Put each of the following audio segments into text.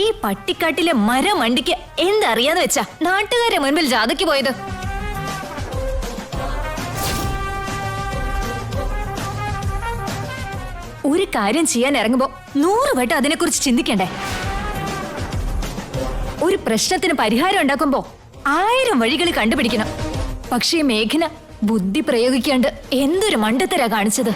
ഈ പട്ടിക്കാട്ടിലെ മരമണ്ടിക്ക് എന്തറിയാന്ന് വെച്ചാ നാട്ടുകാരെ മുൻപിൽ ജാഥയ്ക്ക് പോയത്? ഒരു കാര്യം ചെയ്യാൻ ഇറങ്ങുമ്പോ 100 വട്ടം അതിനെക്കുറിച്ച് ചിന്തിക്കണ്ടേ? ഒരു പ്രശ്നത്തിന് പരിഹാരം ഉണ്ടാക്കുമ്പോ 1000 വഴികൾ കണ്ടുപിടിക്കണം. പക്ഷേ മേഘന ബുദ്ധി പ്രയോഗിക്കാണ്ട് എന്തൊരു മണ്ടത്തരാ കാണിച്ചത്.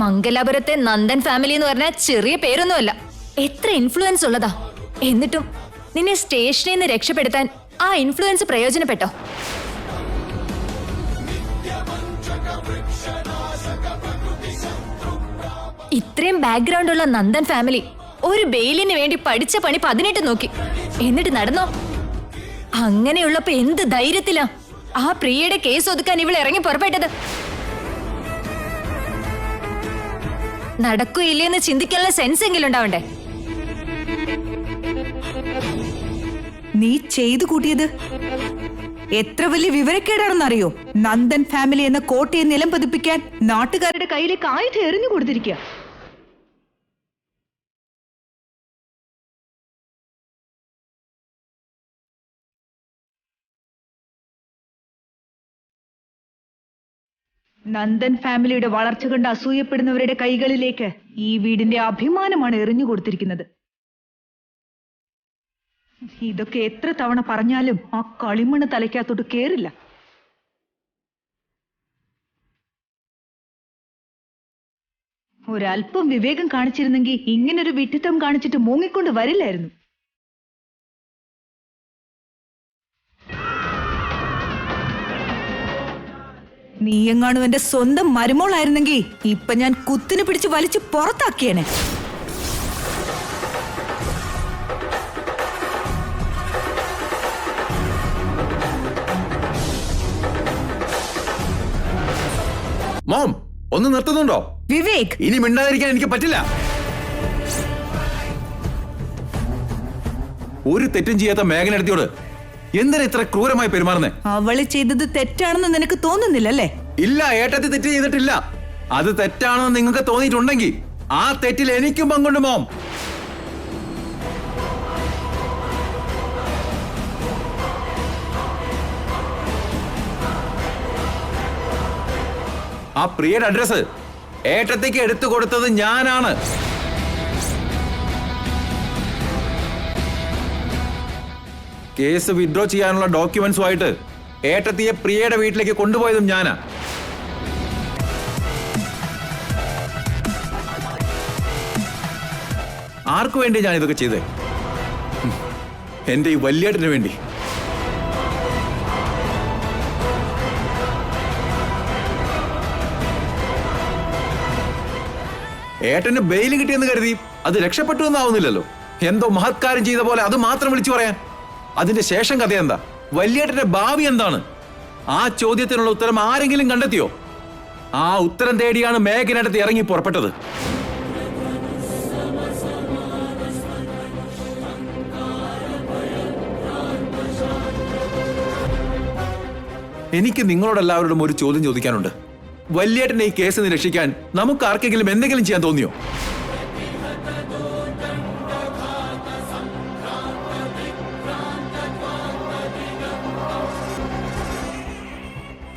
മംഗലാപുരത്തെ നന്ദൻ ഫാമിലി എന്ന് പറഞ്ഞാൽ ചെറിയ പേരൊന്നുമല്ല. എത്ര ഇൻഫ്ലുവൻസ് ഉള്ളതാ. എന്നിട്ടും നിന്നെ സ്റ്റേഷനിൽ നിന്ന് രക്ഷപ്പെടുത്താൻ ആ ഇൻഫ്ലുവൻസ് പ്രയോജനപ്പെട്ടോ? ഇത്രയും ബാക്ക്ഗ്രൗണ്ട് ഉള്ള നന്ദൻ ഫാമിലി ഒരു ബെയിലിന് വേണ്ടി പഠിച്ച പണി 18 നോക്കി. എന്നിട്ട് നടന്നോ? അങ്ങനെയുള്ളപ്പോ എന്ത് ധൈര്യത്തിലാ ആ പ്രിയയുടെ കേസ് ഒതുക്കാൻ ഇവൾ ഇറങ്ങി പുറപ്പെട്ടത്? നടക്കുകയില്ലെന്ന് ചിന്തിക്കാനുള്ള സെൻസ് എങ്കിലും ഉണ്ടാവണ്ടേ? നീ ചെയ്തു കൂട്ടിയത് എത്ര വലിയ വിവരക്കേടാണെന്നറിയോ? നന്ദൻ ഫാമിലി എന്ന കോട്ടയെ നിലം പതിപ്പിക്കാൻ നാട്ടുകാരുടെ കയ്യിലേക്ക് ആയുധം എറിഞ്ഞു കൊടുത്തിരിക്കുക. നന്ദൻ ഫാമിലിയുടെ വളർച്ച കണ്ട് അസൂയപ്പെടുന്നവരുടെ കൈകളിലേക്ക് ഈ വീടിന്റെ അഭിമാനമാണ് എറിഞ്ഞു കൊടുത്തിരിക്കുന്നത്. ഇതൊക്കെ എത്ര തവണ പറഞ്ഞാലും ആ കളിമണ്ണ് തലയ്ക്കകത്തോട്ട് കേറില്ല. ഒരല്പം വിവേകം കാണിച്ചിരുന്നെങ്കിൽ ഇങ്ങനൊരു വിഡ്ഢിത്തം കാണിച്ചിട്ട് മൂങ്ങിക്കൊണ്ട് വരില്ലായിരുന്നു. നീയെങ്ങാണും എന്റെ സ്വന്തം മരുമോളായിരുന്നെങ്കിൽ ഇപ്പൊ ഞാൻ കുത്തിന് പിടിച്ച് വലിച്ചു പുറത്താക്കിയേനെ. മോം, ഒന്ന് നിർത്തുന്നുണ്ടോ? വിവേക്, ഇനി മിണ്ടാതിരിക്കാൻ എനിക്ക് പറ്റില്ല. ഒരു തെറ്റും ചെയ്യാത്ത മേഘനടുത്തിയോട് എന്തിനാ ഇത്ര ക്രൂരമായി പെരുമാറുന്നേ? അവള് ചെയ്തത് തെറ്റാണെന്ന് നിനക്ക് തോന്നുന്നില്ലല്ലേ? ഇല്ല, ഏട്ടത്തി തെറ്റ് ചെയ്തിട്ടില്ല. അത് തെറ്റാണെന്ന് നിങ്ങൾക്ക് തോന്നിയിട്ടുണ്ടെങ്കിൽ ആ തെറ്റിൽ എനിക്കും പങ്കുണ്ട് മോം. ആ പ്രിയയുടെ അഡ്രസ് ഏട്ടത്തേക്ക് എടുത്തു കൊടുത്തത് ഞാനാണ്. കേസ് വിഡ്രോ ചെയ്യാനുള്ള ഡോക്യുമെന്റ്സുമായിട്ട് ഏട്ടത്തിയെ പ്രിയയുടെ വീട്ടിലേക്ക് കൊണ്ടുപോയതും ഞാനാ. ആർക്കു വേണ്ടി ഞാൻ ഇതൊക്കെ ചെയ്തേ? എന്റെ ഈ വല്യേട്ടന് വേണ്ടി. ഏട്ടന് ബെയില് കിട്ടിയെന്ന് കരുതി അത് രക്ഷപ്പെട്ടു എന്നാവുന്നില്ലല്ലോ. എന്തോ മഹത്കാരം ചെയ്ത പോലെ അത് മാത്രം വിളിച്ചു പറയാൻ. അതിന്റെ ശേഷം കഥ എന്താ? വല്യേട്ടന്റെ ഭാവി എന്താണ്? ആ ചോദ്യത്തിനുള്ള ഉത്തരം ആരെങ്കിലും കണ്ടെത്തിയോ? ആ ഉത്തരം തേടിയാണ് മേഘനടുത്ത് ഇറങ്ങി പുറപ്പെട്ടത്. എനിക്ക് നിങ്ങളോടെല്ലാവരോടും ഒരു ചോദ്യം ചോദിക്കാനുണ്ട്. വല്യേട്ടന്റെ ഈ കേസ് നിന്ന് രക്ഷിക്കാൻ നമുക്ക് ആർക്കെങ്കിലും എന്തെങ്കിലും ചെയ്യാൻ തോന്നിയോ?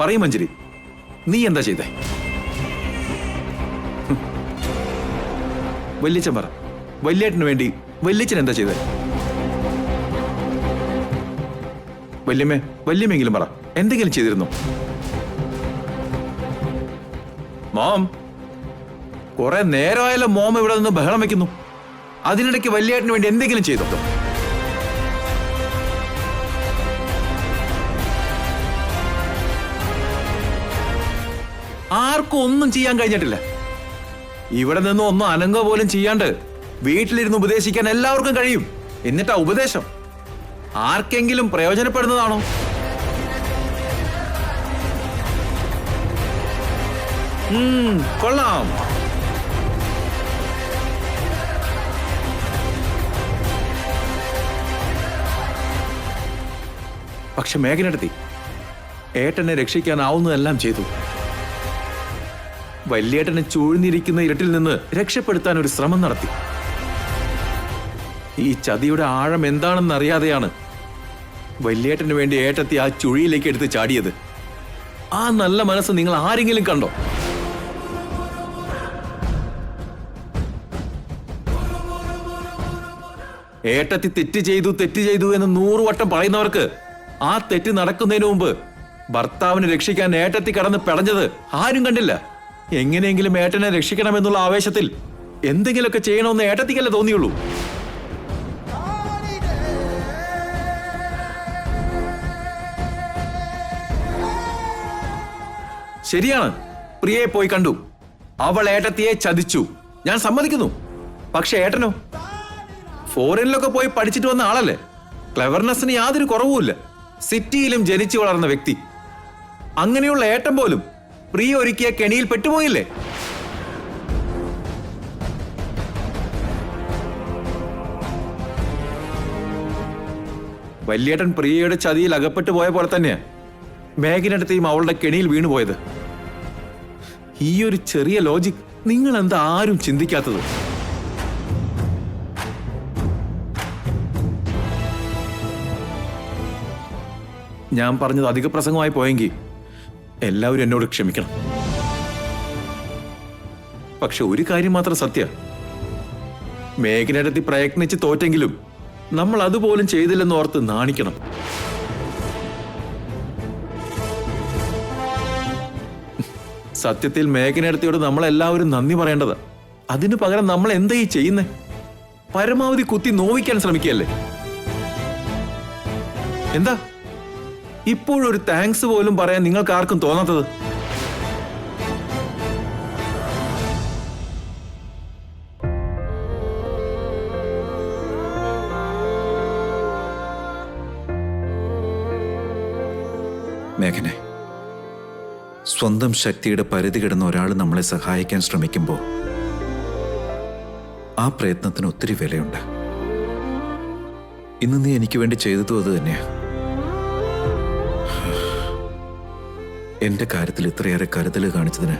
പറയും മഞ്ജരി, നീ എന്താ ചെയ്തേ? വല്യച്ഛൻ പറ, വല്യേട്ടന് വേണ്ടി വല്യച്ഛൻ എന്താ ചെയ്തേ? വല്യമ്മെങ്കിലും പറ, എന്തെങ്കിലും ചെയ്തിരുന്നോ? മോം, കുറെ നേരമായാലും മോം ഇവിടെ നിന്ന് ബഹളം വെക്കുന്നു. അതിനിടയ്ക്ക് വല്യേട്ടന് വേണ്ടി എന്തെങ്കിലും ചെയ്തോ? ആർക്കും ഒന്നും ചെയ്യാൻ കഴിഞ്ഞിട്ടില്ല. ഇവിടെ നിന്ന് ഒന്നും അനങ്ങുക പോലും ചെയ്യാണ്ട് വീട്ടിലിരുന്ന് ഉപദേശിക്കാൻ എല്ലാവർക്കും കഴിയും. എന്നിട്ടാ ഉപദേശം ആർക്കെങ്കിലും പ്രയോജനപ്പെടുന്നതാണോ? കൊള്ളാം. പക്ഷെ മേഘനടത്തി ഏട്ടനെ രക്ഷിക്കാനാവുന്നതെല്ലാം ചെയ്തു. വല്യേട്ടനെ ചൂഴ്ന്നിരിക്കുന്ന ഇരുട്ടിൽ നിന്ന് രക്ഷപ്പെടുത്താൻ ഒരു ശ്രമം നടത്തി. ഈ ചതിയുടെ ആഴം എന്താണെന്ന് അറിയാതെയാണ് വല്യേട്ടന് വേണ്ടി ഏട്ടത്തി ആ ചുഴിയിലേക്ക് എടുത്ത് ചാടിയത്. ആ നല്ല മനസ്സ് നിങ്ങൾ ആരെങ്കിലും കണ്ടോ? ഏട്ടത്തി തെറ്റ് ചെയ്തു എന്ന് 100 വട്ടം പറയുന്നവർക്ക് ആ തെറ്റ് നടക്കുന്നതിന് മുമ്പ് ഭർത്താവിനെ രക്ഷിക്കാൻ ഏട്ടത്തി കടന്ന് പിടഞ്ഞത് ആരും കണ്ടില്ല. എങ്ങനെയെങ്കിലും ഏട്ടനെ രക്ഷിക്കണമെന്നുള്ള ആവേശത്തിൽ എന്തെങ്കിലുമൊക്കെ ചെയ്യണമെന്ന് ഏട്ടത്തിക്കല്ലേ തോന്നിയുള്ളൂ. ശരിയാണ്, പ്രിയയെ പോയി കണ്ടു. അവൾ ഏട്ടത്തിയെ ചതിച്ചു, ഞാൻ സമ്മതിക്കുന്നു. പക്ഷെ ഏട്ടനോ? ഫോറിനിലൊക്കെ പോയി പഠിച്ചിട്ട് വന്ന ആളല്ലേ. ക്ലെവർനെസ്സിന് യാതൊരു കുറവുമില്ല. സിറ്റിയിലും ജനിച്ചു വളർന്ന വ്യക്തി. അങ്ങനെയുള്ള ഏട്ടൻ പോലും പ്രിയ ഒരുക്കിയ കെണിയിൽ പെട്ടുപോയില്ലേ? വല്യേട്ടൻ പ്രിയയുടെ ചതിയിൽ അകപ്പെട്ടു പോയ പോലെ തന്നെയാ മേഘനടുത്തെയും അവളുടെ കെണിയിൽ വീണുപോയത്. ഈ ഒരു ചെറിയ ലോജിക് നിങ്ങൾ എന്താ ആരും ചിന്തിക്കാത്തത്? ഞാൻ പറഞ്ഞത് അധിക പ്രസംഗമായി പോയെങ്കിൽ എല്ലാവരും എന്നോട് ക്ഷമിക്കണം. പക്ഷെ ഒരു കാര്യം മാത്രം സത്യ, മേഘനടുത്ത് പ്രയത്നിച്ച് തോറ്റെങ്കിലും നമ്മൾ അതുപോലും ചെയ്തില്ലെന്ന് ഓർത്ത് നാണിക്കണം. സത്യത്തിൽ മേഘനടുത്തിയോട് നമ്മളെല്ലാവരും നന്ദി പറയേണ്ടതാ. അതിനു പകരം നമ്മൾ എന്താ ഈ ചെയ്യുന്നേ? പരമാവധി കുത്തി നോവിക്കാൻ ശ്രമിക്കുകയല്ലേ? എന്താ ഇപ്പോഴൊരു താങ്ക്സ് പോലും പറയാൻ നിങ്ങൾക്ക് ആർക്കും തോന്നാത്തത്? മേഘനെ, സ്വന്തം ശക്തിയുടെ പരിധി കിടന്ന ഒരാൾ നമ്മളെ സഹായിക്കാൻ ശ്രമിക്കുമ്പോൾ ആ പ്രയത്നത്തിന് ഒത്തിരി വിലയുണ്ട്. ഇന്ന് നീ എനിക്ക് വേണ്ടി ചെയ്തതും അത് തന്നെയാ. എന്റെ കാര്യത്തിൽ ഇത്രയേറെ കരുതൽ കാണിച്ചതിന്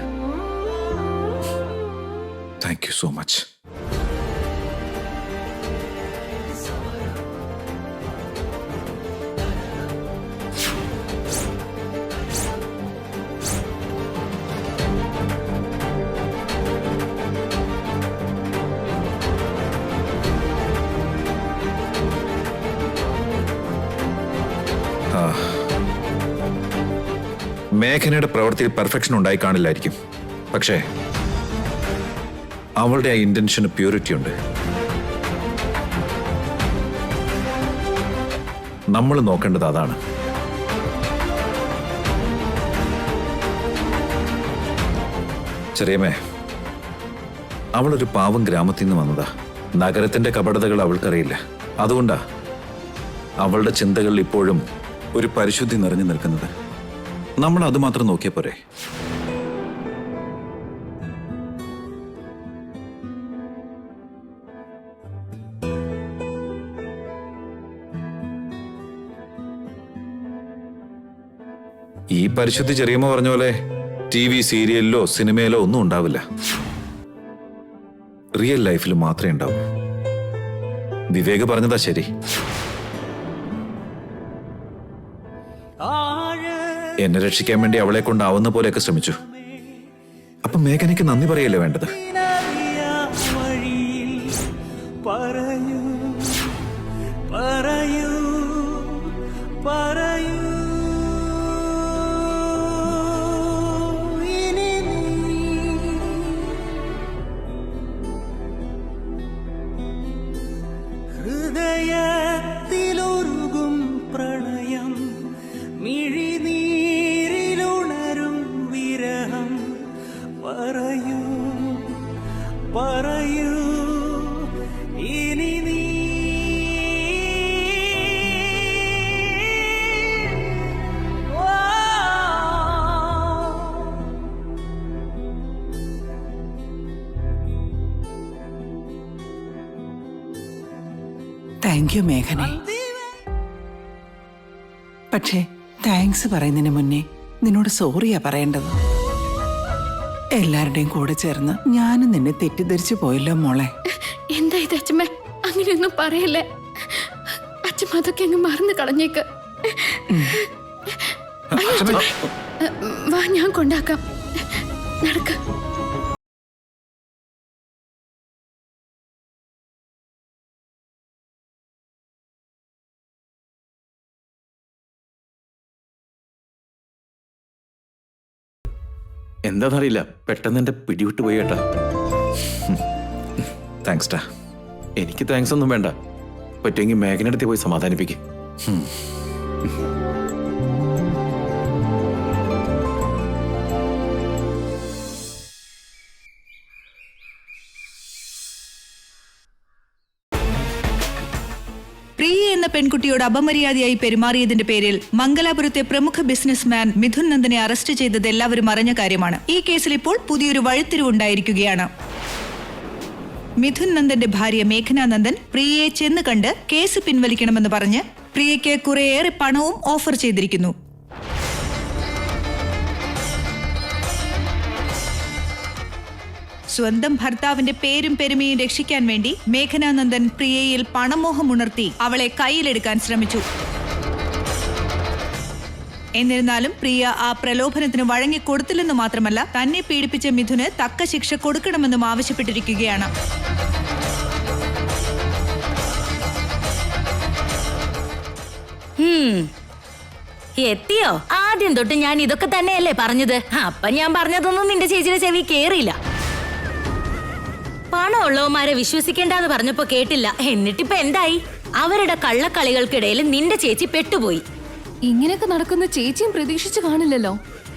താങ്ക് യു സോ മച്ച്. മേഘനയുടെ പ്രവൃത്തിയിൽ പെർഫെക്ഷൻ ഉണ്ടായി കാണില്ലായിരിക്കും, പക്ഷേ അവളുടെ ആ ഇന്റൻഷന് പ്യൂരിറ്റി ഉണ്ട്. നമ്മൾ നോക്കേണ്ടത് അതാണ്. ചെറിയമേ, അവളൊരു പാവം ഗ്രാമത്തിൽ നിന്ന് വന്നതാ. നഗരത്തിന്റെ കപടതകൾ അവൾക്കറിയില്ല. അതുകൊണ്ടാ അവളുടെ ചിന്തകളിൽ ഇപ്പോഴും ഒരു പരിശുദ്ധി നിറഞ്ഞു നിൽക്കുന്നത്. നമ്മൾ അതുമാത്രം നോക്കിയ പോരെ? ഈ പരിശുദ്ധി ചെറിയമ്മ പറഞ്ഞ പോലെ TV സീരിയലിലോ സിനിമയിലോ ഒന്നും ഉണ്ടാവില്ല. റിയൽ ലൈഫിൽ മാത്രമേ ഉണ്ടാവൂ. വിവേക് പറഞ്ഞതാ ശരി. എന്നെ രക്ഷിക്കാൻ വേണ്ടി അവളെ കൊണ്ടാവുന്ന പോലെയൊക്കെ ശ്രമിച്ചു. അപ്പൊ മേഘനയ്ക്ക് നന്ദി പറയല്ലേ വേണ്ടത്? താങ്ക് യു മേഘനെ. പക്ഷേ താങ്ക്സ് പറയുന്നതിന് മുന്നേ നിന്നോട് സോറിയാ പറയേണ്ടത്. എല്ലാവരുടെയും കൂടെ ചേർന്ന് ഞാനും നിന്നെ തെറ്റിദ്ധരിച്ചു പോയല്ലോ മോളെ. എന്താ ഇത് അച്ഛമ്മ, അങ്ങനെയൊന്നും പറയല്ലേ. അച്ഛമ്മ അതൊക്കെ അങ്ങ് മറന്നു കളഞ്ഞേക്ക്. അയ്യോ, അച്ഛമ്മ. വാ, ഞാൻ കൊണ്ടാക്കാം. നടക്ക. എന്താന്നറിയില്ല, പെട്ടെന്ന് എന്റെ പിടിവിട്ട് പോയി കേട്ടാ. താങ്ക്സ് ടാ. എനിക്ക് താങ്ക്സ് ഒന്നും വേണ്ട. പറ്റുമെങ്കിൽ മേഘനടുത്ത് പോയി സമാധാനിപ്പിക്കും. പ്രിയ എന്ന പെൺകുട്ടിയോട് അപമര്യാദയായി പെരുമാറിയതിന്റെ പേരിൽ മംഗലാപുരത്തെ പ്രമുഖ ബിസിനസ്മാൻ മിഥുൻ നന്ദനെ അറസ്റ്റ് ചെയ്തത് എല്ലാവരും അറിഞ്ഞ കാര്യമാണ്. ഈ കേസിൽ ഇപ്പോൾ പുതിയൊരു വഴിത്തിരിവുണ്ടായിരിക്കുകയാണ്. മിഥുൻ നന്ദന്റെ ഭാര്യ മേഘന നന്ദൻ പ്രിയയെ ചെന്ന് കണ്ട് കേസ് പിൻവലിക്കണമെന്ന് പറഞ്ഞ് പ്രിയയ്ക്ക് കുറേയേറെ പണവും ഓഫർ ചെയ്തിരിക്കുന്നു. സ്വന്തം ഭർത്താവിന്റെ പേരും പെരുമയും രക്ഷിക്കാൻ വേണ്ടി മേഘനാനന്ദൻ പ്രിയയിൽ പണമോഹമുണർത്തി അവളെ കയ്യിലെടുക്കാൻ ശ്രമിച്ചു. എന്നിരുന്നാലും പ്രിയ ആ പ്രലോഭനത്തിന് വഴങ്ങിക്കൊടുത്തില്ലെന്ന് മാത്രമല്ല, തന്നെ പീഡിപ്പിച്ച മിഥുന് തക്ക ശിക്ഷ കൊടുക്കണമെന്നും ആവശ്യപ്പെട്ടിരിക്കുകയാണ്. എത്തിയോ? ആദ്യം തൊട്ട് ഞാൻ ഇതൊക്കെ തന്നെയല്ലേ പറഞ്ഞത്. അപ്പൊ ഞാൻ പറഞ്ഞതൊന്നും നിന്റെ ചേച്ചിയുടെ ചെവി കേറിയില്ല. പണമുള്ളവന്മാരെ വിശ്വസിക്കേണ്ടെന്ന് പറഞ്ഞപ്പോ കേട്ടില്ല. എന്നിട്ടിപ്പോ എന്തായി? അവരുടെ കള്ളക്കളികൾക്കിടയിൽ നിന്റെ ചേച്ചി പെട്ടുപോയി. ഇങ്ങനെയൊക്കെ നടക്കുന്ന ചേച്ചിയും പ്രതീക്ഷിച്ചു കാണില്ലല്ലോ.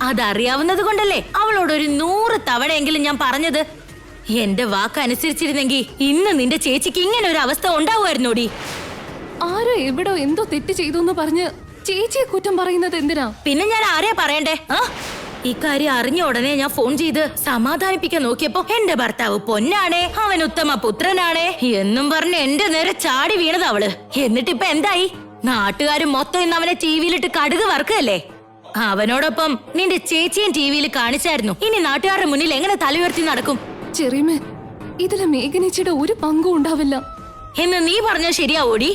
അതറിയാവുന്നത് കൊണ്ടല്ലേ അവളോട് ഒരു 100 തവണയെങ്കിലും ഞാൻ പറഞ്ഞത്. എന്റെ വാക്കനുസരിച്ചിരുന്നെങ്കിൽ ഇന്ന് നിന്റെ ചേച്ചിക്ക് ഇങ്ങനെ ഒരു അവസ്ഥ ഉണ്ടാവുമായിരുന്നോടി. ആരോ എവിടോ എന്തോ തെറ്റ് ചെയ്തു എന്ന് പറഞ്ഞ് ചേച്ചിയെ കുറ്റം പറയുന്നത് എന്തിനാ? പിന്നെ ഞാൻ ആരെയാ പറയണ്ടേ? ഇക്കാര്യം അറിഞ്ഞ ഉടനെ ഞാൻ ഫോൺ ചെയ്ത് സമാധാനിപ്പിക്കാൻ നോക്കിയപ്പോ എന്റെ ഭർത്താവ് പൊന്നാണേ, അവൻ ഉത്തമ പുത്രനാണേ എന്നും പറഞ്ഞ് എന്റെ നേരെ ചാടി വീണത് അവള്. എന്നിട്ടിപ്പൊ എന്തായി? നാട്ടുകാരും മൊത്തം ഇന്ന് അവനെ ടിവിയിലിട്ട് കടുക് വറുക്കല്ലേ. അവനോടൊപ്പം നിന്റെ ചേച്ചിയും ടിവിയിൽ കാണിച്ചായിരുന്നു. ഇനി നാട്ടുകാരുടെ മുന്നിൽ എങ്ങനെ തലയുയർത്തി നടക്കും? ചെറിയമേ, ഇതിലെ മേഘനേച്ചിയുടെ ഒരു പങ്കും ഉണ്ടാവില്ല എന്ന് നീ പറഞ്ഞാൽ ശരിയാവോടി?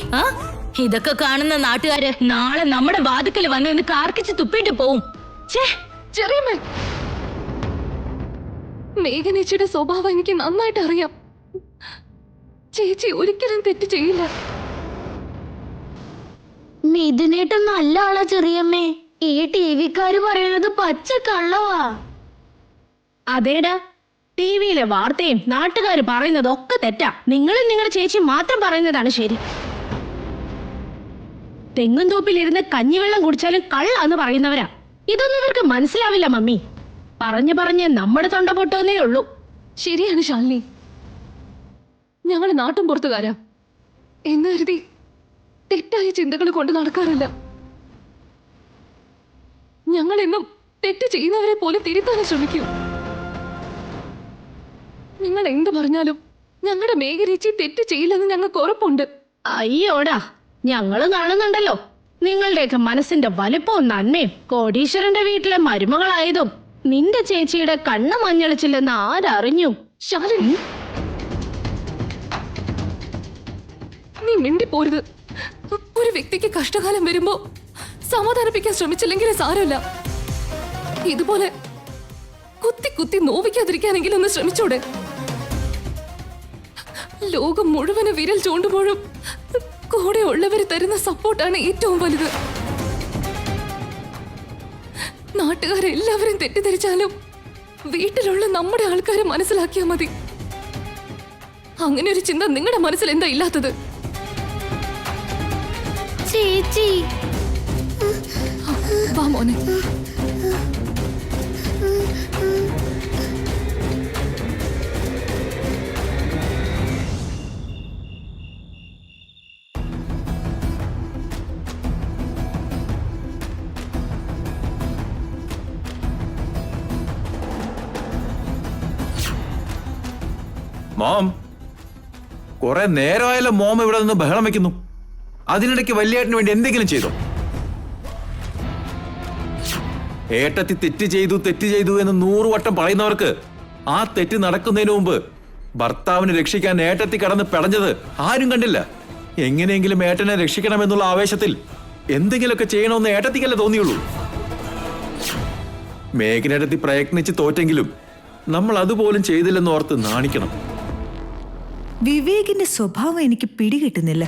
ഇതൊക്കെ കാണുന്ന നാട്ടുകാര് നാളെ നമ്മുടെ വാതുക്കൽ വന്ന് നിന്ന് കാർക്കിച്ച് തുപ്പിട്ട് പോവും. ചെറിയമേ, മേഘനേച്ചിയുടെ സ്വഭാവം എനിക്ക് നന്നായിട്ട് അറിയാം. ചേച്ചി ഒരിക്കലും തെറ്റ് ചെയ്യില്ല. മിഥുനേട്ടൻ നല്ല ആളാ ചെറിയമ്മേ. ഈ ടിവിക്കാര് പറയുന്നത് പച്ച കള്ളവാ. അതേടാ, ടിവിയിലെ വാർത്തയും നാട്ടുകാർ പറയുന്നതൊക്കെ തെറ്റാ. നിങ്ങളും നിങ്ങളുടെ ചേച്ചി മാത്രം പറയുന്നതാണ് ശരി. തെങ്ങും തോപ്പിലിരുന്ന് കഞ്ഞിവെള്ളം കുടിച്ചാലും കള്ളാന്ന് പറയുന്നവരാ. ഇതൊന്നും ഇവർക്ക് മനസ്സിലാവില്ല മമ്മി. പറഞ്ഞ് നമ്മുടെ തൊണ്ട പൊട്ടുന്നേ ഉള്ളൂ. ശരിയാണ് ശാലിനി, ഞങ്ങൾ നാട്ടും പുറത്തുകാരാ എന്ന് കരുതി തെറ്റായ ചിന്തകൾ കൊണ്ട് നടക്കാറില്ല. ഞങ്ങൾ എന്നും തെറ്റ് ചെയ്യുന്നവരെ പോലും തിരുത്താൻ ശ്രമിക്കൂ. നിങ്ങൾ എന്ത് പറഞ്ഞാലും ഞങ്ങളുടെ മേഘനേച്ചി തെറ്റ് ചെയ്യില്ലെന്ന് ഞങ്ങൾക്ക് ഉറപ്പുണ്ട്. അയ്യോടാ, ഞങ്ങള് കാണുന്നുണ്ടല്ലോ നിങ്ങളുടെയൊക്കെ മനസ്സിന്റെ വലിപ്പവും നന്മയും. കോടീശ്വരന്റെ വീട്ടിലെ മരുമകളായതും നിന്റെ ചേച്ചിയുടെ കണ്ണ് മഞ്ഞളിച്ചില്ലെന്ന് ആരറിഞ്ഞു? ശാലിനി, നീ മിണ്ടിപ്പോരുത്. ഒരു വ്യക്തിക്ക് കഷ്ടകാലം വരുമ്പോ സമാധാനിപ്പിക്കാൻ ശ്രമിച്ചില്ലെങ്കിൽ സാരമില്ല. ഇതുപോലെ കുത്തി കുത്തി നോവിക്കാതിരിക്കാനെങ്കിലും ഒന്ന് ശ്രമിച്ചൂടെ? ലോകം മുഴുവന് വിരൽ ചൂണ്ടുമ്പോഴും കൂടെ ഉള്ളവര് തരുന്ന സപ്പോർട്ടാണ് ഏറ്റവും വലുത്. നാട്ടുകാരെല്ലാവരും തെറ്റിദ്ധരിച്ചാലും വീട്ടിലുള്ള നമ്മുടെ ആൾക്കാരെ മനസ്സിലാക്കിയാൽ മതി. അങ്ങനെ ഒരു ചിന്ത നിങ്ങളുടെ മനസ്സിൽ എന്താ ഇല്ലാത്തത്? ചേച്ചി, വാ മോനെ. മോം, കുറെ നേരമായാലും മോം ഇവിടെ നിന്ന് ബഹളം വെക്കുന്നു. അതിനിടയ്ക്ക് വല്യേട്ടന് വേണ്ടി എന്തെങ്കിലും ചെയ്തോ? ഏട്ടത്തി തെറ്റ് ചെയ്തു എന്ന് 100 വട്ടം പറയുന്നവർക്ക് ആ തെറ്റ് നടക്കുന്നതിന് മുമ്പ് ഭർത്താവിനെ രക്ഷിക്കാൻ ഏട്ടത്തി കടന്ന് പിടഞ്ഞത് ആരും കണ്ടില്ല. എങ്ങനെയെങ്കിലും ഏട്ടനെ രക്ഷിക്കണമെന്നുള്ള ആവേശത്തിൽ എന്തെങ്കിലുമൊക്കെ ചെയ്യണമെന്ന് ഏട്ടത്തിക്കല്ലേ തോന്നിയുള്ളൂ. മേഘനേട്ടത്തി പ്രയത്നിച്ച് തോറ്റെങ്കിലും നമ്മൾ അതുപോലും ചെയ്തില്ലെന്ന് ഓർത്ത് നാണിക്കണം. വിവേകിന്റെ സ്വഭാവം എനിക്ക് പിടികിട്ടുന്നില്ല.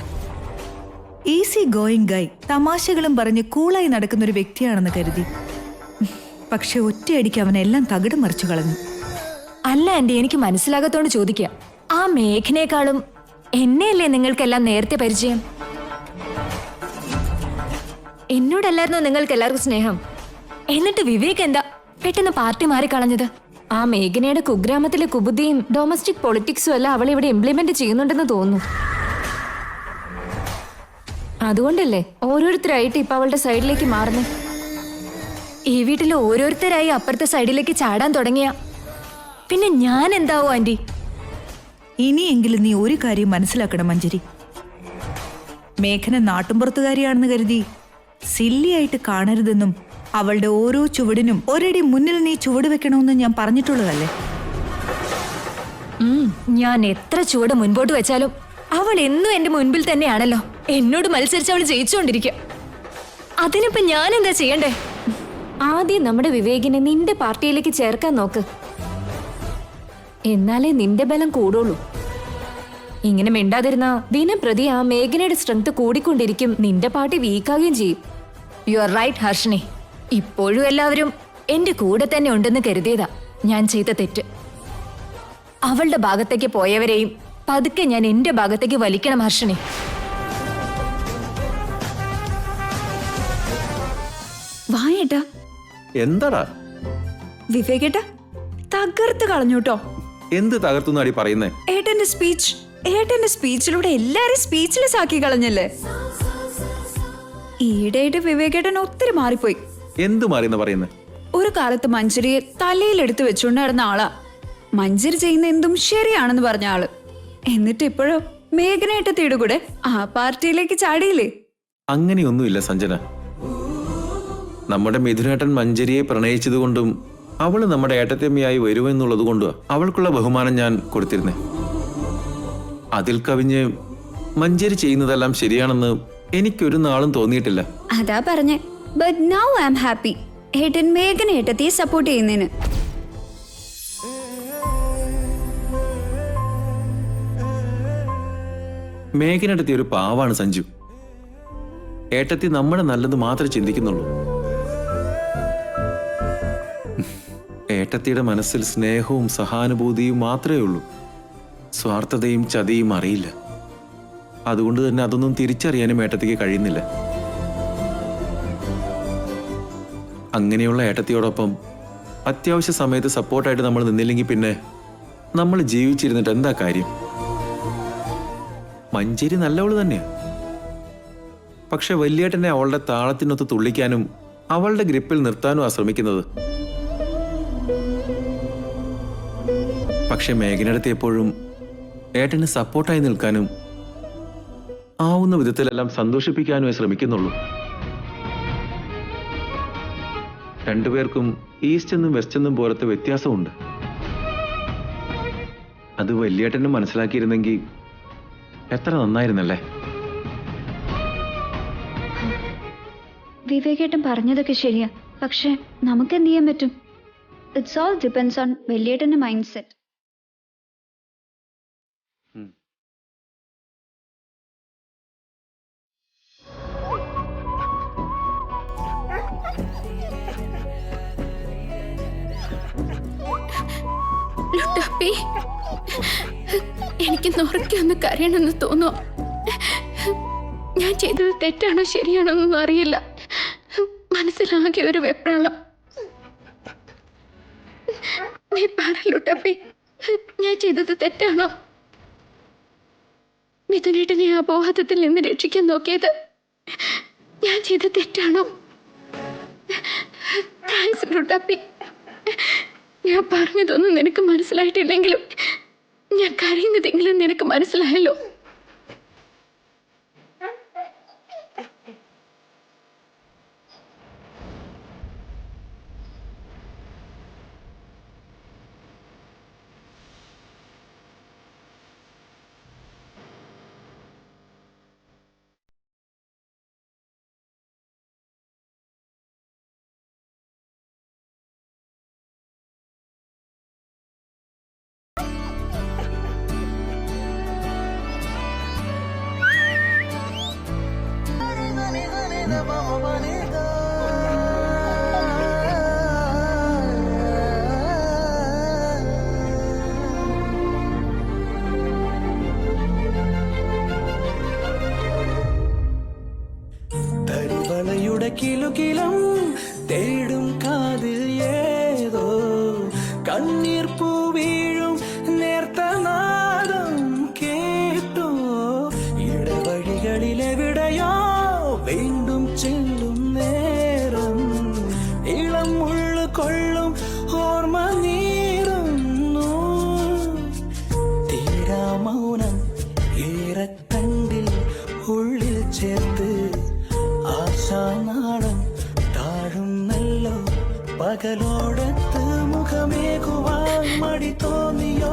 ഈസി ഗോയിങ് ഗൈ, തമാശകളും പറഞ്ഞ് കൂളായി നടക്കുന്ന ഒരു വ്യക്തിയാണെന്ന് കരുതി. പക്ഷെ ഒറ്റയടിക്ക് അവനെല്ലാം തകിടം മറിച്ചു കളഞ്ഞു. അല്ല ആന്റി, എനിക്ക് മനസ്സിലാകത്തോണ്ട് ചോദിക്കുക, ആ മേഘനേക്കാളും എന്നെയല്ലേ നിങ്ങൾക്കെല്ലാം നേരത്തെ പരിചയം? എന്നോടല്ലായിരുന്നോ നിങ്ങൾക്ക് എല്ലാവർക്കും സ്നേഹം? എന്നിട്ട് വിവേക് എന്താ പെട്ടെന്ന് പാർട്ടി മാറിക്കളഞ്ഞത്? ആ മേഘനയുടെ കുഗ്രാമത്തിലെ കുബുദ്ധിയും ഡൊമസ്റ്റിക് പൊളിറ്റിക്സും എല്ലാം അവൾ ഇവിടെ ഇംപ്ലിമെന്റ് ചെയ്യുന്നുണ്ടെന്ന് തോന്നുന്നു. അതുകൊണ്ടല്ലേ ഓരോരുത്തരായിട്ട് ഇപ്പൊ അവളുടെ സൈഡിലേക്ക് മാറുന്നു. ഈ വീട്ടിൽ ഓരോരുത്തരായി അപ്പുറത്തെ സൈഡിലേക്ക് ചാടാൻ തുടങ്ങിയ പിന്നെ ഞാൻ എന്താവോ ആന്റി? ഇനിയെങ്കിലും നീ ഒരു കാര്യം മനസ്സിലാക്കണം മഞ്ജരി. മേഘന നാട്ടുംപുറത്തുകാരിയാണെന്ന് കരുതി സില്ലിയായിട്ട് കാണരുതെന്നും അവളുടെ ഓരോ ചുവടിനും ഒരടി മുന്നിൽ നീ ചുവട് വെക്കണമെന്ന് ഞാൻ പറഞ്ഞിട്ടുള്ളതല്ലേ? ഞാൻ എത്ര ചുവട് മുൻപോട്ട് വെച്ചാലും അവൾ എന്നും എന്റെ മുൻപിൽ തന്നെയാണല്ലോ. എന്നോട് മത്സരിച്ച് അവൾ ജയിച്ചുകൊണ്ടിരിക്കുക. അതിനിപ്പോ ഞാൻ എന്താ ചെയ്യണ്ടേ? ആദ്യം നമ്മുടെ വിവേകിനെ നിന്റെ പാർട്ടിയിലേക്ക് ചേർക്കാൻ നോക്ക്. എന്നാലേ നിന്റെ ബലം കൂടുള്ളൂ. ഇങ്ങനെ മിണ്ടാതിരുന്ന ദിനം പ്രതി ആ മേഘനയുടെ സ്ട്രെങ്ത് കൂടിക്കൊണ്ടിരിക്കും, നിന്റെ പാർട്ടി വീക്കാകുകയും ചെയ്യും. You are right Harshini. ഇപ്പോഴും എല്ലാവരും എന്റെ കൂടെ തന്നെ ഉണ്ടെന്ന് കരുതിയതാ ഞാൻ ചെയ്ത തെറ്റ്. അവളുടെ ഭാഗത്തേക്ക് പോയവരെയും പതുക്കെ ഞാൻ എന്റെ ഭാഗത്തേക്ക് വലിക്കണം ഹർഷിനി. വായേട്ടാ. എന്താടാ വിവേകേട്ടാ തകർത്ത് കളഞ്ഞൂട്ടോ. എന്ത് തകർത്തു അടി പറയുന്നേ? ഏട്ടന്റെ സ്പീച്ചിലൂടെ എല്ലാരും സ്പീച്ച്ലെസ് ആക്കി കളഞ്ഞല്ലേ. ഈയിടെയായിട്ട് വിവേകേട്ടൻ ഒത്തിരി മാറിപ്പോയി. എന്ത് മാറിയെന്ന് പറയുന്നേ? ഒരു കാലത്ത് മഞ്ജരിയെ തലയിലെടുത്ത് വെച്ചുകൊണ്ട് നടന്ന ആളാ. മഞ്ജരി ചെയ്യുന്ന എന്തും ശരിയാണെന്ന് പറഞ്ഞ ആള്. എന്നിട്ട് ഇപ്പോഴോ മേഘനേട്ടത്തിയുടെ കൂടെ ആ പാർട്ടിയിലേക്ക് ചാടിയില്ലേ? അങ്ങനെയൊന്നുമില്ല സഞ്ജന. നമ്മുടെ മിഥുനേട്ടൻ മഞ്ജരിയെ പ്രണയിച്ചതുകൊണ്ടും അവള് നമ്മുടെ ഏട്ടത്തമ്മയായി വരുമെന്നുള്ളത് കൊണ്ടും അവൾക്കുള്ള ബഹുമാനം ഞാൻ കൊടുത്തിരുന്നേ. അതിൽ കവിഞ്ഞ് മഞ്ജരി ചെയ്യുന്നതെല്ലാം ശരിയാണെന്ന് എനിക്കൊരു നാളും തോന്നിയിട്ടില്ല. അതാ പറഞ്ഞേ. But now I am happy ഏട്ടൻ മേഘനേട്ടത്തിയെ സപ്പോർട്ട് ചെയ്യുന്നതിന്. മേഘനേട്ടത്തി ഒരു പാവാണ് സഞ്ജു. ഏട്ടത്തി നമ്മുടെ നല്ലത് മാത്രമേ ചിന്തിക്കുന്നുള്ളൂ. ഏട്ടത്തിയുടെ മനസ്സിൽ സ്നേഹവും സഹാനുഭൂതിയും മാത്രമേ ഉള്ളൂ. സ്വാർത്ഥതയും ചതിയും അറിയില്ല. അതുകൊണ്ട് തന്നെ അതൊന്നും തിരിച്ചറിയാനും ഏട്ടത്തിക്ക് കഴിയുന്നില്ല. അങ്ങനെയുള്ള ഏട്ടത്തിയോടൊപ്പം അത്യാവശ്യ സമയത്ത് സപ്പോർട്ടായിട്ട് നമ്മൾ നിന്നില്ലെങ്കിൽ പിന്നെ നമ്മൾ ജീവിച്ചിരുന്നിട്ട് എന്താ കാര്യം? മഞ്ജരി നല്ലവള് തന്നെയാ. പക്ഷെ വല്യേട്ടനെ അവളുടെ താളത്തിനൊത്ത് തുള്ളിക്കാനും അവളുടെ ഗ്രിപ്പിൽ നിർത്താനും ശ്രമിക്കുന്നത്. പക്ഷെ മേഘനടുത്ത് എപ്പോഴും ഏട്ടന് സപ്പോർട്ടായി നിൽക്കാനും ആവുന്ന വിധത്തിലെല്ലാം സന്തോഷിപ്പിക്കാനുമേ ശ്രമിക്കുന്നുള്ളൂ. രണ്ടുപേർക്കും ഈസ്റ്റ് എന്നും വെസ്റ്റ് എന്നും പോലത്തെ വ്യത്യാസമുണ്ട്. അത് വല്യേട്ടനും മനസ്സിലാക്കിയിരുന്നെങ്കിൽ എത്ര നന്നായിരുന്നല്ലേ. വിവേകേട്ടൻ പറഞ്ഞതൊക്കെ ശരിയാ. പക്ഷെ നമുക്ക് എന്ത് ചെയ്യാൻ പറ്റും? ഇറ്റ്സ് ഓൾ ഡിപ്പെൻഡ്സ് ഓൺ വലിയേട്ടന്റെ മൈൻഡ് സെറ്റ്. ലുട്ടാപ്പി, എനിക്ക് നുറക്കൊന്ന് കരയണമെന്ന് തോന്നുക. ഞാൻ ചെയ്തത് തെറ്റാണോ ശരിയാണോ എന്നൊന്നും അറിയില്ല. മനസ്സിലാകിയ ഒരു വെപ്രാളം. നീ പറ ലുട്ടാപ്പി, ഞാൻ ചെയ്തത് തെറ്റാണോ? മിഥുനേട്ടനെ ആ ബോധത്തിൽ നിന്ന് രക്ഷിക്കാൻ നോക്കിയത് ഞാൻ ചെയ്ത തെറ്റാണോ? ലുട്ടാപ്പി, ഞാൻ പറഞ്ഞതൊന്നും നിനക്ക് മനസ്സിലായിട്ടില്ലെങ്കിലും ഞാൻ കരയുന്നതെങ്കിലും നിനക്ക് മനസ്സിലായല്ലോ. തരിവളയുടെ കിലുകിലം തേടും കാതിൽ ഏതോ കണ്ണീർ പൂ വീഴും നേർത്ത നാദം കേട്ടോ ഇടവഴികളിലെവിടെയോ വീണ്ടും ചെല്ലും നേരം ഇളം മുള്ളു കൊള്ളും ഓർമ്മ നീറുന്നു തീരാ മൗനം ഈറക്കണ്ടിൽ ഉള്ളിൽ ചേർത്ത് ആശാനാളം താഴുന്നല്ലോ പകലോടത്ത് മുഖമേകുവാൻ മടി തോന്നിയോ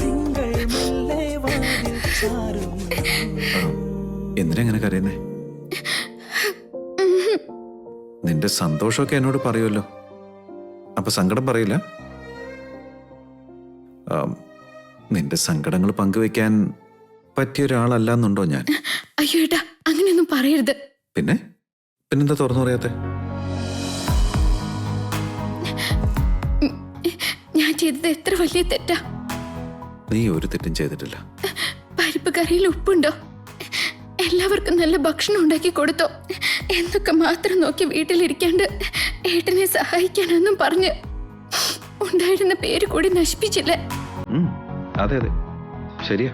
തിങ്കൾ മെല്ലെ വാതിൽ ചാരും. എന്തിനാ ഇങ്ങനെ കരയുന്നേ? നിന്റെ സന്തോഷമൊക്കെ എന്നോട് പറയുമല്ലോ, അപ്പൊ സങ്കടം പറയില്ല? നിന്റെ സങ്കടങ്ങൾ പങ്കുവെക്കാൻ പറ്റിയ ഒരാളല്ലെന്നുണ്ടോ ഞാൻ? അയ്യോ ഏട്ടാ, അങ്ങനെയൊന്നും പറയരുത്. പിന്നെന്താ തുറന്നു പറയാത്തെ? ഞാൻ ചെയ്തത് എത്ര വലിയ തെറ്റാ. നീ ഒരു തെറ്റും ചെയ്തിട്ടില്ല. പരിപ്പ് കറിയിൽ ഉപ്പുണ്ടോ? എല്ലാവർക്കും നല്ല ഭക്ഷണം ഉണ്ടാക്കി കൊടുത്തോ? എന്നൊക്കെ മാത്രം നോക്കി വീട്ടിലിരിക്കാണ്ട് ഏട്ടനെ സഹായിക്കാനെന്നും പറഞ്ഞ് ഉണ്ടായിരുന്ന പേര് കൂടി നശിപ്പിച്ചില്ലേ? അതെ ശരിയാ.